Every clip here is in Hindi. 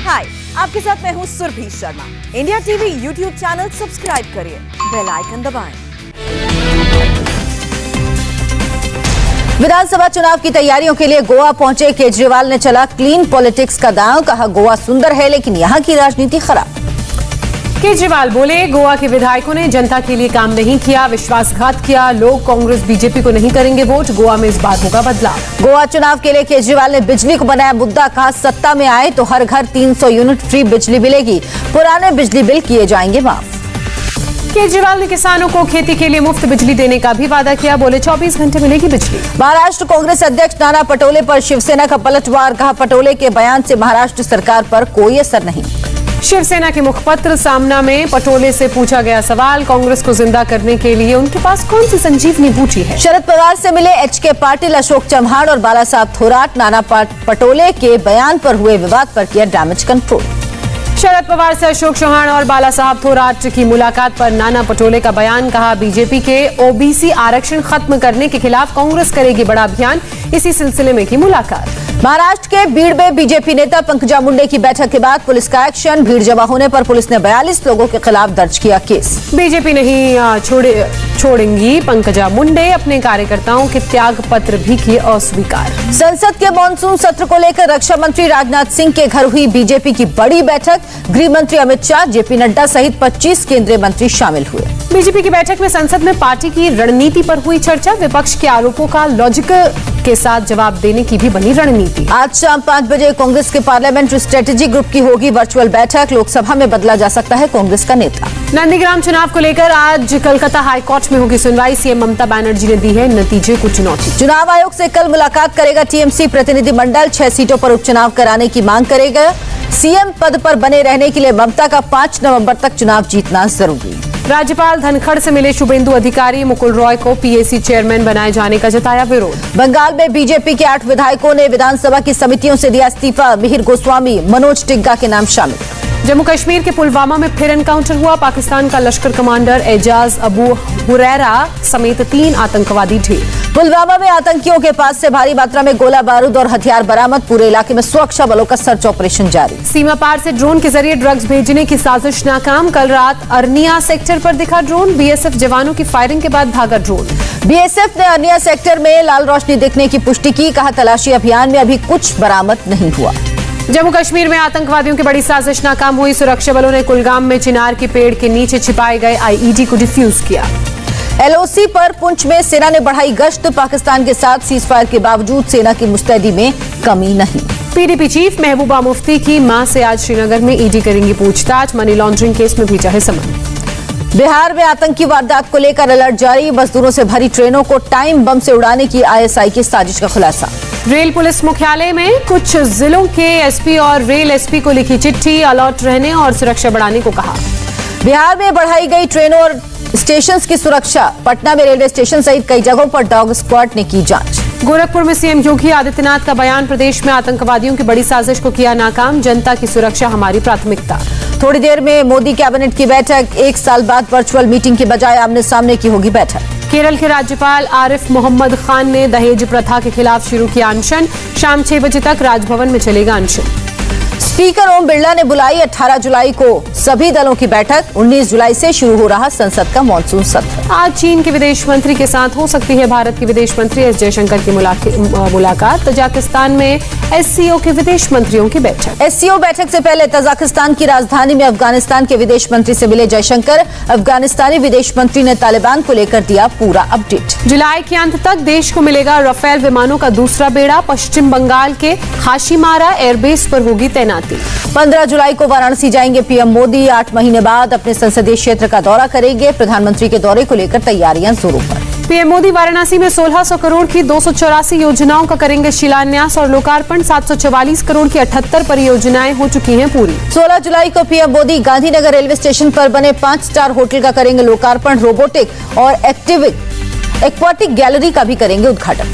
हाय, आपके साथ मैं हूँ Surabhi Sharma. India TV YouTube channel subscribe करिए, बेल आइकन दबाएं। विधानसभा चुनाव की तैयारियों के लिए गोवा पहुंचे केजरीवाल ने चला क्लीन पॉलिटिक्स का दांव। कहा गोवा सुंदर है लेकिन यहां की राजनीति खराब। केजरीवाल बोले गोवा के विधायकों ने जनता के लिए काम नहीं किया, विश्वासघात किया। लोग कांग्रेस बीजेपी को नहीं करेंगे वोट, गोवा में इस बार होगा बदलाव। गोवा चुनाव के लिए केजरीवाल ने बिजली को बनाया मुद्दा। कहा सत्ता में आए तो हर घर 300 यूनिट फ्री बिजली मिलेगी, पुराने बिजली बिल किए जाएंगे माफ। केजरीवाल ने किसानों को खेती के लिए मुफ्त बिजली देने का भी वादा किया। बोले 24 घंटे मिलेगी बिजली। महाराष्ट्र कांग्रेस अध्यक्ष नाना पटोले पर शिवसेना का पलटवार। कहा पटोले के बयान से महाराष्ट्र सरकार पर कोई असर नहीं। शिवसेना के मुखपत्र सामना में पटोले से पूछा गया सवाल, कांग्रेस को जिंदा करने के लिए उनके पास कौन सी संजीवनी बूटी है। शरद पवार से मिले एचके पाटिल, अशोक चव्हाण और बाला साहब थोराट। नाना पटोले के बयान पर हुए विवाद पर किया डैमेज कंट्रोल। शरद पवार से अशोक चव्हाण और बाला साहब थोराट की मुलाकात पर नाना पटोले का बयान। कहा बीजेपी के ओबीसी आरक्षण खत्म करने के खिलाफ कांग्रेस करेगी बड़ा अभियान, इसी सिलसिले में की मुलाकात। महाराष्ट्र के बीड़ में बीजेपी नेता पंकजा मुंडे की बैठक के बाद पुलिस का एक्शन। भीड़ जमा होने पर पुलिस ने 42 लोगों के खिलाफ दर्ज किया केस। बीजेपी नहीं छोड़ेंगी पंकजा मुंडे, अपने कार्यकर्ताओं के त्याग पत्र भी किए अस्वीकार। संसद के मानसून सत्र को लेकर रक्षा मंत्री राजनाथ सिंह के घर हुई बीजेपी की बड़ी बैठक। गृह मंत्री अमित शाह, जेपी नड्डा सहित 25 केंद्रीय मंत्री शामिल हुए। बीजेपी की बैठक में संसद में पार्टी की रणनीति पर हुई चर्चा। विपक्ष के आरोपों का लॉजिक के साथ जवाब देने की भी बनी रणनीति। आज शाम 5 बजे कांग्रेस के पार्लियामेंट्री स्ट्रेटेजी ग्रुप की होगी वर्चुअल बैठक। लोकसभा में बदला जा सकता है कांग्रेस का नेता। नंदीग्राम चुनाव को लेकर आज कलकत्ता हाईकोर्ट में होगी सुनवाई। सीएम ममता बनर्जी ने दी है नतीजे को चुनौती। चुनाव आयोग से कल मुलाकात करेगा टीएमसी प्रतिनिधिमंडल। 6 सीटों पर उपचुनाव कराने की मांग करेगा। सीएम पद पर बने रहने के लिए ममता का 5 नवंबर तक चुनाव जीतना जरूरी। राज्यपाल धनखड़ से मिले शुभेंदु अधिकारी। मुकुल रॉय को पीएसी चेयरमैन बनाए जाने का जताया विरोध। बंगाल में बीजेपी के 8 विधायकों ने विधानसभा की समितियों से दिया इस्तीफा। मिहिर गोस्वामी, मनोज टिग्गा के नाम शामिल। जम्मू कश्मीर के पुलवामा में फिर एनकाउंटर हुआ। पाकिस्तान का लश्कर कमांडर एजाज अबू हुरैरा समेत 3 आतंकवादी ढेर। पुलवामा में आतंकियों के पास से भारी मात्रा में गोला बारूद और हथियार बरामद। पूरे इलाके में सुरक्षा बलों का सर्च ऑपरेशन जारी। सीमा पार से ड्रोन के जरिए ड्रग्स भेजने की साजिश नाकाम। कल रात अरनिया सेक्टर पर दिखा ड्रोन। बीएसएफ जवानों की फायरिंग के बाद भागा ड्रोन। बीएसएफ ने अरनिया सेक्टर में लाल रोशनी दिखने की पुष्टि की। कहा तलाशी अभियान में अभी कुछ बरामद नहीं हुआ। जम्मू कश्मीर में आतंकवादियों की बड़ी साजिश नाकाम हुई। सुरक्षा बलों ने कुलगाम में चिनार के पेड़ के नीचे छिपाए गए आईईडी को डिफ्यूज किया। एलओसी पर पुंछ में सेना ने बढ़ाई गश्त। पाकिस्तान के साथ सीजफायर के बावजूद सेना की मुस्तैदी में कमी नहीं। पीडीपी चीफ महबूबा मुफ्ती की मां से आज श्रीनगर में ईडी करेंगी पूछताछ। मनी लॉन्ड्रिंग केस में भेजा है समन। बिहार में आतंकी वारदात को लेकर अलर्ट जारी। मजदूरों से भरी ट्रेनों को टाइम बम से उड़ाने की आईएसआई की साजिश का खुलासा। रेल पुलिस मुख्यालय में कुछ जिलों के एसपी और रेल एसपी को लिखी चिट्ठी। अलर्ट रहने और सुरक्षा बढ़ाने को कहा। बिहार में बढ़ाई गई ट्रेनों और स्टेशंस की सुरक्षा। पटना में रेलवे स्टेशन सहित कई जगहों पर डॉग स्क्वाड ने की जांच। गोरखपुर में सीएम योगी आदित्यनाथ का बयान। प्रदेश में आतंकवादियों की बड़ी साजिश को किया नाकाम। जनता की सुरक्षा हमारी प्राथमिकता। थोड़ी देर में मोदी कैबिनेट की बैठक। 1 साल बाद वर्चुअल मीटिंग के बजाय आमने सामने की होगी बैठक। केरल के राज्यपाल आरिफ मोहम्मद खान ने दहेज प्रथा के खिलाफ शुरू किया अनशन। शाम 6 बजे तक राजभवन में चलेगा अनशन। स्पीकर ओम बिरला ने बुलाई 18 जुलाई को सभी दलों की बैठक। 19 जुलाई से शुरू हो रहा संसद का मानसून सत्र। आज चीन के विदेश मंत्री के साथ हो सकती है भारत के विदेश मंत्री एस जयशंकर की मुलाकात। तजाकिस्तान में एससीओ के विदेश मंत्रियों की बैठक। एससीओ बैठक से पहले तजाकिस्तान की राजधानी में अफगानिस्तान के विदेश मंत्री से मिले जयशंकर। अफगानिस्तानी विदेश मंत्री ने तालिबान को लेकर दिया पूरा अपडेट। जुलाई के अंत तक देश को मिलेगा राफेल विमानों का दूसरा बेड़ा। पश्चिम बंगाल के हाशिमारा एयरबेस पर होगी तैनाती। 15 जुलाई को वाराणसी जाएंगे पीएम मोदी। 8 महीने बाद अपने संसदीय क्षेत्र का दौरा करेंगे। प्रधानमंत्री के दौरे को लेकर तैयारियां जोरों पर। पीएम मोदी वाराणसी में 1600 करोड़ की 284 योजनाओं का करेंगे शिलान्यास और लोकार्पण। 744 करोड़ की 78 परियोजनाएं हो चुकी हैं पूरी। 16 जुलाई को PM Modi Gandhinagar railway station पर बने 5 स्टार होटल का करेंगे लोकार्पण। रोबोटिक और एक्वाटिक गैलरी का भी करेंगे उद्घाटन।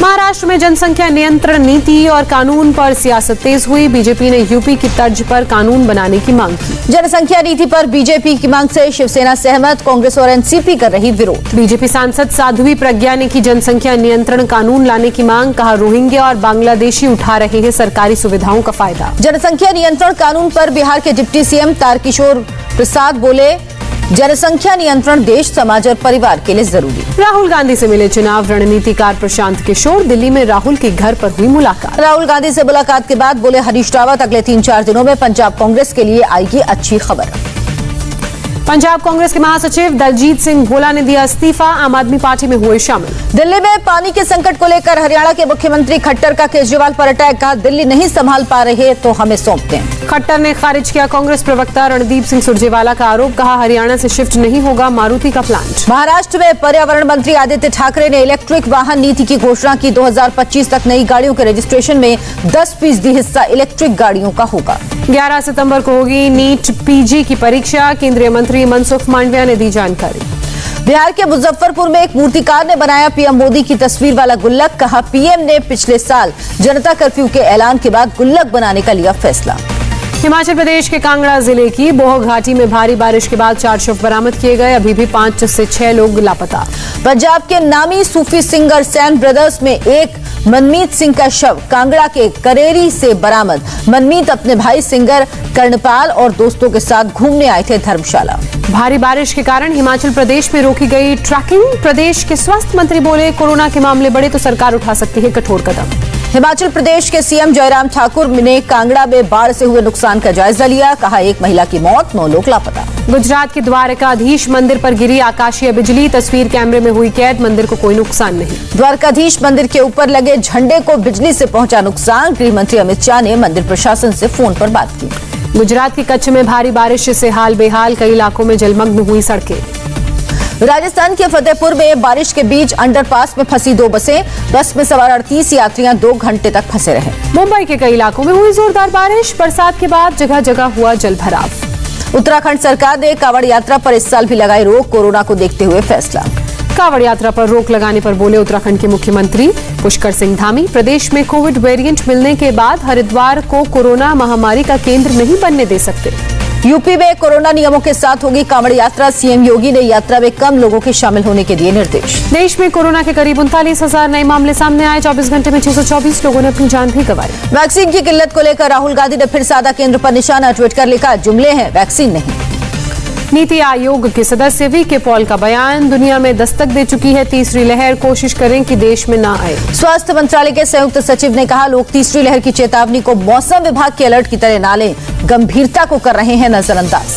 महाराष्ट्र में जनसंख्या नियंत्रण नीति और कानून पर सियासत तेज हुई। बीजेपी ने यूपी की तर्ज पर कानून बनाने की मांग की। जनसंख्या नीति पर बीजेपी की मांग से शिवसेना सहमत, कांग्रेस और एनसीपी कर रही विरोध। बीजेपी सांसद साध्वी प्रज्ञा ने की जनसंख्या नियंत्रण कानून लाने की मांग, कहा रोहिंग्या और बांग्लादेशी उठा रहे हैं सरकारी सुविधाओं का फायदा। जनसंख्या नियंत्रण कानून पर बिहार के डिप्टी सीएम तारकिशोर प्रसाद बोले, जनसंख्या नियंत्रण देश, समाज और परिवार के लिए जरूरी। राहुल गांधी से मिले चुनाव रणनीतिकार प्रशांत किशोर, दिल्ली में राहुल के घर पर हुई मुलाकात। राहुल गांधी से मुलाकात के बाद बोले हरीश रावत, अगले 3-4 दिनों में पंजाब कांग्रेस के लिए आएगी अच्छी खबर। पंजाब कांग्रेस के महासचिव दलजीत सिंह भोला ने दिया इस्तीफा, आम आदमी पार्टी में हुए शामिल। दिल्ली में पानी के संकट को लेकर हरियाणा के मुख्यमंत्री खट्टर का केजरीवाल पर अटैक, कहा दिल्ली नहीं संभाल पा रहे तो हमें सौंप दें। खट्टर ने खारिज किया कांग्रेस प्रवक्ता रणदीप सिंह सुरजेवाला का आरोप, कहा हरियाणा से शिफ्ट नहीं होगा मारुति का प्लांट। महाराष्ट्र में पर्यावरण मंत्री आदित्य ठाकरे ने इलेक्ट्रिक वाहन नीति की घोषणा की। 2025 तक नई गाड़ियों के रजिस्ट्रेशन में 10% हिस्सा इलेक्ट्रिक गाड़ियों का होगा। 11 सितंबर को होगी नीट पीजी की परीक्षा, केंद्रीय मंत्री मनसुख मांडविया ने दी जानकारी। बिहार के मुजफ्फरपुर में एक मूर्तिकार ने बनाया पीएम मोदी की तस्वीर वाला गुल्लक, कहा पीएम ने पिछले साल जनता कर्फ्यू के ऐलान के बाद गुल्लक बनाने का लिया फैसला। हिमाचल प्रदेश के कांगड़ा जिले की बोह घाटी में भारी बारिश के बाद 4 शव बरामद किए गए, अभी भी 5 से 6 लोग लापता। पंजाब के नामी सूफी सिंगर सैन ब्रदर्स में एक मनमीत सिंह का शव कांगड़ा के करेरी से बरामद। मनमीत अपने भाई सिंगर कर्णपाल और दोस्तों के साथ घूमने आए थे धर्मशाला। भारी बारिश के कारण हिमाचल प्रदेश में रोकी गई ट्रैकिंग, प्रदेश के स्वास्थ्य मंत्री बोले कोरोना के मामले बढ़े तो सरकार उठा सकती है कठोर कदम। हिमाचल प्रदेश के सीएम जयराम ठाकुर ने कांगड़ा में बाढ़ से हुए नुकसान का जायजा लिया, कहा एक महिला की मौत, 9 लोग लापता। गुजरात के द्वारकाधीश मंदिर पर गिरी आकाशीय बिजली, तस्वीर कैमरे में हुई कैद, मंदिर को कोई नुकसान नहीं। द्वारकाधीश मंदिर के ऊपर लगे झंडे को बिजली से पहुंचा नुकसान, गृह मंत्री अमित शाह ने मंदिर प्रशासन से फोन पर बात की। गुजरात के कच्छ में भारी बारिश से हाल बेहाल, कई इलाकों में जलमग्न हुई सड़कें। राजस्थान के फतेहपुर में बारिश के बीच अंडरपास में फंसी 2 बसें, बस में सवार 38 यात्रियां 2 घंटे तक फंसे रहे। मुंबई के कई इलाकों में हुई जोरदार बारिश, बरसात के बाद जगह जगह हुआ जलभराव। उत्तराखंड सरकार ने कांवड़ यात्रा पर इस साल भी लगाई रोक, कोरोना को देखते हुए फैसला। कांवड़ यात्रा पर रोक लगाने पर बोले उत्तराखंड के मुख्यमंत्री पुष्कर सिंह धामी, प्रदेश में कोविड वेरिएंट मिलने के बाद हरिद्वार को कोरोना महामारी का केंद्र नहीं बनने दे सकते। यूपी में कोरोना नियमों के साथ होगी कांवड़ यात्रा, सीएम योगी ने यात्रा में कम लोगों के शामिल होने के दिए निर्देश। देश में कोरोना के करीब 39,000 नए मामले सामने आए, 24 घंटे में 624 लोगों ने अपनी जान भी गंवाई। वैक्सीन की किल्लत को लेकर राहुल गांधी ने फिर साधा केंद्र पर निशाना, ट्वीट कर लिखा जुमले हैं वैक्सीन नहीं। नीति आयोग के सदस्य वीके पॉल का बयान, दुनिया में दस्तक दे चुकी है तीसरी लहर, कोशिश करें कि देश में ना आए। स्वास्थ्य मंत्रालय के संयुक्त सचिव ने कहा लोग तीसरी लहर की चेतावनी को मौसम विभाग के अलर्ट की तरह ना लें, गंभीरता को कर रहे हैं नजरअंदाज।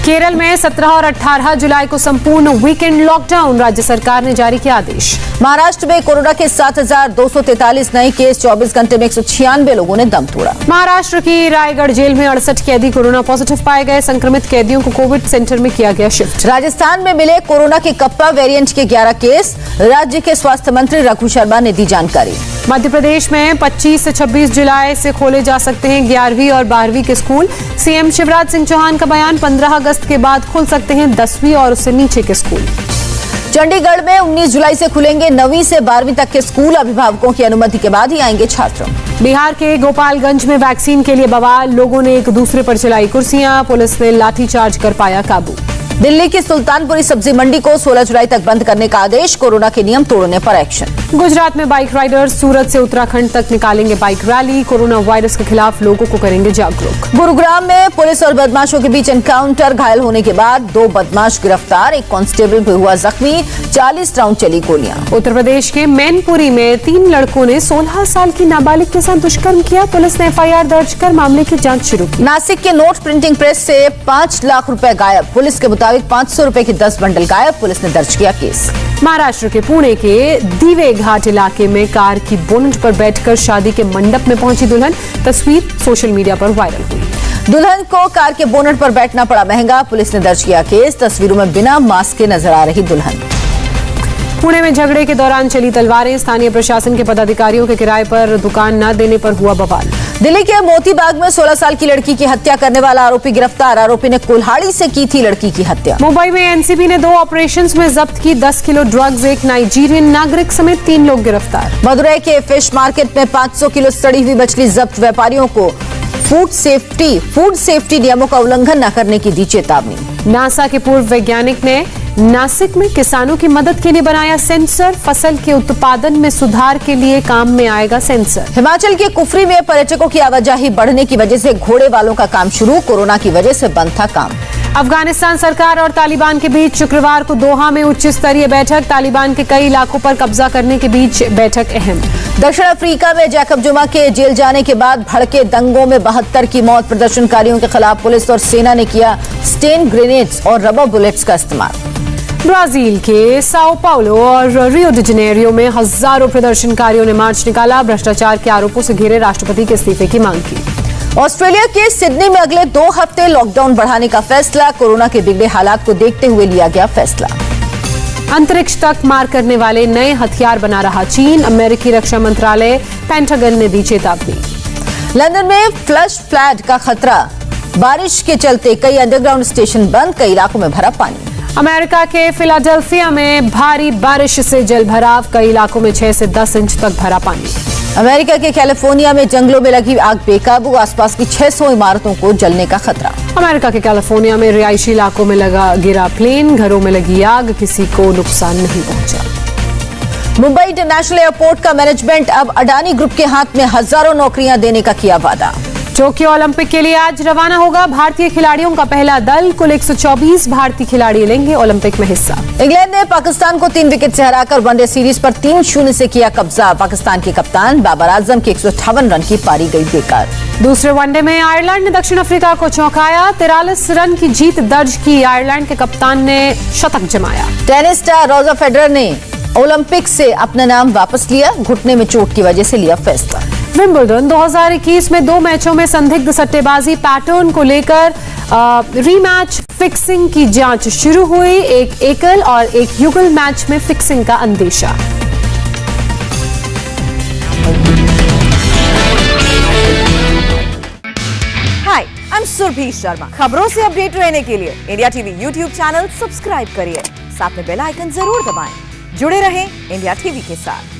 केरल में 17 और 18 जुलाई को संपूर्ण वीकेंड लॉकडाउन, राज्य सरकार ने जारी किया आदेश। महाराष्ट्र में कोरोना के 7,243 नए केस, 24 घंटे में 196 लोगों ने दम तोड़ा। महाराष्ट्र की रायगढ़ जेल में 68 कैदी कोरोना पॉजिटिव पाए गए, संक्रमित कैदियों को कोविड सेंटर में किया गया शिफ्ट। राजस्थान में मिले कोरोना के कप्पा वेरिएंट के 11 केस, राज्य के स्वास्थ्य मंत्री रघु शर्मा ने दी जानकारी। मध्य प्रदेश में 25 से 26 जुलाई से खोले जा सकते हैं 11वीं और 12वीं के स्कूल, सीएम शिवराज सिंह चौहान का बयान, 15 अगस्त के बाद खुल सकते हैं 10वीं और उससे नीचे के स्कूल। चंडीगढ़ में 19 जुलाई से खुलेंगे 9वीं से 12वीं तक के स्कूल, अभिभावकों की अनुमति के बाद ही आएंगे छात्र। बिहार के गोपालगंज में वैक्सीन के लिए बवाल, लोगों ने एक दूसरे पर चलाई कुर्सियां, पुलिस ने लाठीचार्ज कर पाया काबू। दिल्ली की सुल्तानपुरी सब्जी मंडी को 16 जुलाई तक बंद करने का आदेश, कोरोना के नियम तोड़ने पर एक्शन। गुजरात में बाइक राइडर्स सूरत से उत्तराखंड तक निकालेंगे बाइक रैली, कोरोना वायरस के खिलाफ लोगों को करेंगे जागरूक। गुरुग्राम में पुलिस और बदमाशों के बीच एनकाउंटर, घायल होने के बाद 2 बदमाश गिरफ्तार, एक कांस्टेबल भी हुआ जख्मी, 40 राउंड चली गोलियां। उत्तर प्रदेश के मैनपुरी में 3 लड़कों ने 16 साल की नाबालिग के साथ दुष्कर्म किया, पुलिस ने एफआईआर दर्ज कर मामले की जांच शुरू की। नासिक के नोट प्रिंटिंग प्रेस से 5 लाख रुपए गायब, पुलिस के मुताबिक 500 रुपए के 10 बंडल गायब, पुलिस ने दर्ज किया केस। महाराष्ट्र के पुणे के दीवे घाट इलाके में कार की बोनट पर बैठकर शादी के मंडप में पहुंची दुल्हन, तस्वीर सोशल मीडिया पर वायरल हुई। दुल्हन को कार के बोनट पर बैठना पड़ा महंगा, पुलिस ने दर्ज किया केस, तस्वीरों में बिना मास्क के नजर आ रही दुल्हन। पुणे में झगड़े के दौरान चली तलवारें, स्थानीय प्रशासन के पदाधिकारियों के किराए पर दुकान न देने पर हुआ बवाल। दिल्ली के मोतीबाग में 16 साल की लड़की की हत्या करने वाला आरोपी गिरफ्तार। आरोपी ने कुल्हाड़ी से की थी लड़की की हत्या। मुंबई में एनसीबी ने 2 ऑपरेशंस में जब्त की 10 किलो ड्रग्स, एक नाइजीरियन नागरिक समेत 3 लोग गिरफ्तार। मदुरई के फिश मार्केट में 500 किलो सड़ी हुई मछली जब्त। व्यापारियों को फूड सेफ्टी नियमों का उल्लंघन न करने की दी चेतावनी। नासा के पूर्व वैज्ञानिक ने नासिक में किसानों की मदद के लिए बनाया सेंसर, फसल के उत्पादन में सुधार के लिए काम में आएगा सेंसर। हिमाचल के कुफरी में पर्यटकों की आवाजाही बढ़ने की वजह से घोड़े वालों का काम शुरू, कोरोना की वजह से बंद था काम। अफगानिस्तान सरकार और तालिबान के बीच शुक्रवार को दोहा में उच्च स्तरीय बैठक, तालिबान के कई इलाकों पर कब्जा करने के बीच बैठक अहम। दक्षिण अफ्रीका में जैकब जुमा के जेल जाने के बाद भड़के दंगों में 72 की मौत। प्रदर्शनकारियों के खिलाफ पुलिस और सेना ने किया स्टेन ग्रेनेड्स और रबर बुलेट्स का इस्तेमाल। ब्राजील के साओ पाउलो और रियो डी जेनेरियो में हजारों प्रदर्शनकारियों ने मार्च निकाला, भ्रष्टाचार के आरोपों से घिरे राष्ट्रपति के इस्तीफे की मांग की। ऑस्ट्रेलिया के सिडनी में अगले 2 हफ्ते लॉकडाउन बढ़ाने का फैसला, कोरोना के बिगड़े हालात को देखते हुए लिया गया फैसला। अंतरिक्ष तक मार करने वाले नए हथियार बना रहा चीन, अमेरिकी रक्षा मंत्रालय पेंटागन ने दी चेतावनी। लंदन में फ्लश फ्लड का खतरा, बारिश के चलते कई अंडरग्राउंड स्टेशन बंद, कई इलाकों में भरा पानी। अमेरिका के फिलाडेल्फिया में भारी बारिश से जल भराव, कई इलाकों में 6 से 10 इंच तक भरा पानी। अमेरिका के कैलिफोर्निया में जंगलों में लगी आग बेकाबू, आसपास की 600 इमारतों को जलने का खतरा। अमेरिका के कैलिफोर्निया में रिहायशी इलाकों में गिरा प्लेन, घरों में लगी आग, किसी को नुकसान नहीं पहुंचा। मुंबई इंटरनेशनल एयरपोर्ट का मैनेजमेंट अब अडानी ग्रुप के हाथ में, हजारों नौकरियां देने का किया वादा। टोक्यो ओलंपिक के लिए आज रवाना होगा भारतीय खिलाड़ियों का पहला दल, कुल 124 भारतीय खिलाड़ी लेंगे ओलंपिक में हिस्सा। इंग्लैंड ने पाकिस्तान को 3 विकेट से हराकर वनडे सीरीज पर 3-0 से किया कब्जा। पाकिस्तान के कप्तान बाबर आजम की 158 रन की पारी गई बेकार। दूसरे वनडे में आयरलैंड ने दक्षिण अफ्रीका को चौंकाया, 43 रन की जीत दर्ज की। आयरलैंड के कप्तान ने शतक जमाया। टेनिस स्टार रोजर फेडरर ने ओलंपिक से अपना नाम वापस लिया, घुटने में चोट की वजह से लिया फैसला। विंबलडन 2021 में 2 मैचों में संदिग्ध सट्टेबाजी पैटर्न को लेकर रीमैच फिक्सिंग की जांच शुरू हुई, एक एकल और एक युगल मैच में फिक्सिंग का अंदेशा। हाय, आई एम सुरभि शर्मा। खबरों से अपडेट रहने के लिए India TV YouTube channel subscribe करिए, साथ में बेल आइकन जरूर दबाएं। जुड़े रहें इंडिया टीवी के साथ।